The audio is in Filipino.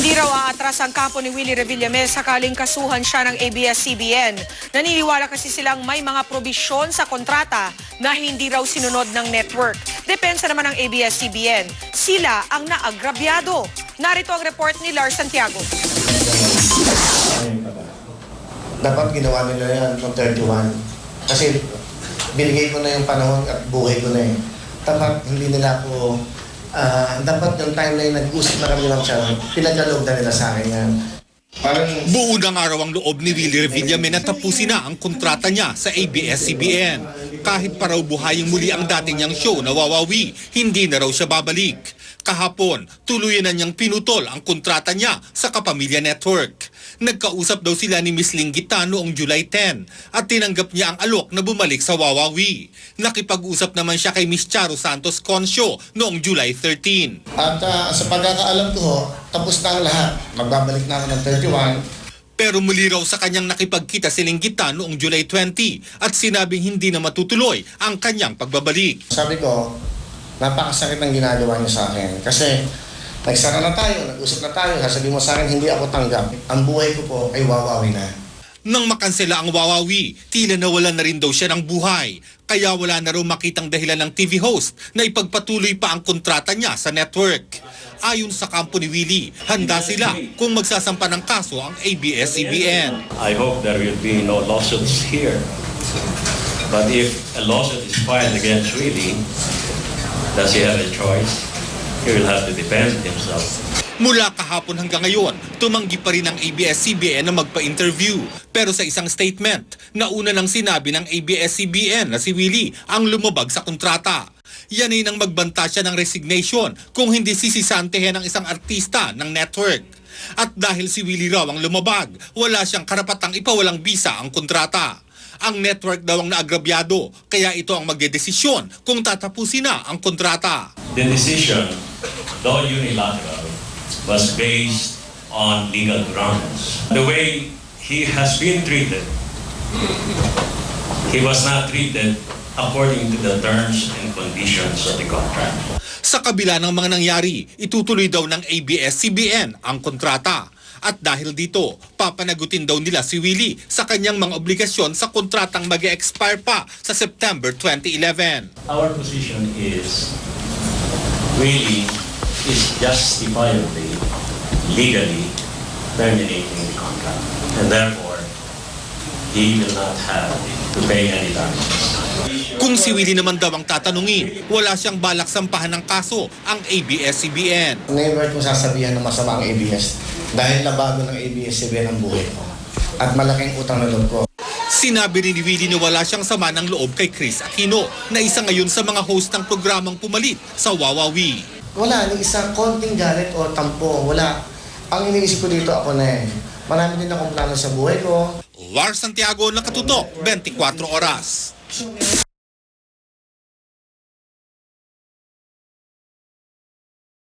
Hindi raw aatras ang kampo ni Willie Revillame sakaling kasuhan siya ng ABS-CBN. Naniniwala kasi silang may mga probisyon sa kontrata na hindi raw sinunod ng network. Depensa naman ng ABS-CBN. Sila ang naagrabyado. Narito ang report ni Lars Santiago. Dapat ginawa nila yan noong 31. Kasi binigay ko na yung panahon at buhay ko na eh. Dapat hindi nila ako, dapat yung time na yung nag-usap na kami ng siya, pinagkalog na nila sa akin yan. Buo ng araw ang loob ni Willie Revillame na tapusin na ang kontrata niya sa ABS-CBN. Kahit pa raw buhayin muli ang dati niyang show na Wawawi, hindi na raw siya babalik. Kahapon, tuluyan na niyang pinutol ang kontrata niya sa Kapamilya Network. Nagkausap daw sila ni Miss Linggita noong July 10 at tinanggap niya ang alok na bumalik sa Wawawi. Nakipag-usap naman siya kay Miss Charo Santos Concio noong July 13. At sa pagkakaalam ko, tapos na ang lahat. Magbabalik na ako ng 31. Pero muli raw sa kanyang nakipagkita si Linggita noong July 20 at sinabing hindi na matutuloy ang kanyang pagbabalik. Sabi ko, napakasakit ng ginagawa niya sa akin. Kasi nagsara na tayo, nag-usap na tayo, sasabihin mo sa akin, hindi ako tanggap. Ang buhay ko po ay Wawawi na. Nang makansela ang Wawawi, tila nawalan na rin daw siya ng buhay. Kaya wala na raw makitang dahilan ng TV host na ipagpatuloy pa ang kontrata niya sa network. Ayon sa kampo ni Willie, handa sila kung magsasampa ng kaso ang ABS-CBN. I hope there will be no lawsuits here. But if a lawsuit is filed against Willie, does he have a choice? He will have to defend himself. Mula kahapon hanggang ngayon, tumanggi pa rin ang ABS-CBN na magpa-interview. Pero sa isang statement, nauna nang sinabi ng ABS-CBN na si Willie ang lumabag sa kontrata. Yan ay nang magbanta siya ng resignation kung hindi sisisantehin ng isang artista ng network. At dahil si Willie raw ang lumabag, wala siyang karapatang ipawalang bisa ang kontrata. Ang network daw ang naagrabyado, kaya ito ang magdedesisyon kung tatapusin na ang kontrata. The decision, though unilateral, was based on legal grounds. The way he has been treated, he was not treated according to the terms and conditions of the contract. Sa kabila ng mga nangyari, itutuloy daw ng ABS-CBN ang kontrata. At dahil dito, papanagutin daw nila si Willie sa kanyang mga obligasyon sa kontratang mag-expire pa sa September 2011. Our position is Willie is justifiably, legally terminating the contract. And therefore, he will not have to pay any damages. Kung si Willie naman daw ang tatanungin, wala siyang balak sampahan ng kaso ang ABS-CBN. Never kong sasabihan ng masama ang ABS dahil nabago ng ABS-CBN ang buhay ko. At malaking utang na loob ko. Sinabi rin ni Willie na wala siyang sama ng loob kay Chris Aquino na isa ngayon sa mga host ng programang pumalit sa Wawawi. Wala, ni isang konting galit o tampo. Wala. Ang iniisip ko dito ako na eh. Marami din akong plano sa buhay ko. Lars Santiago, Nakatutok, 24 Oras.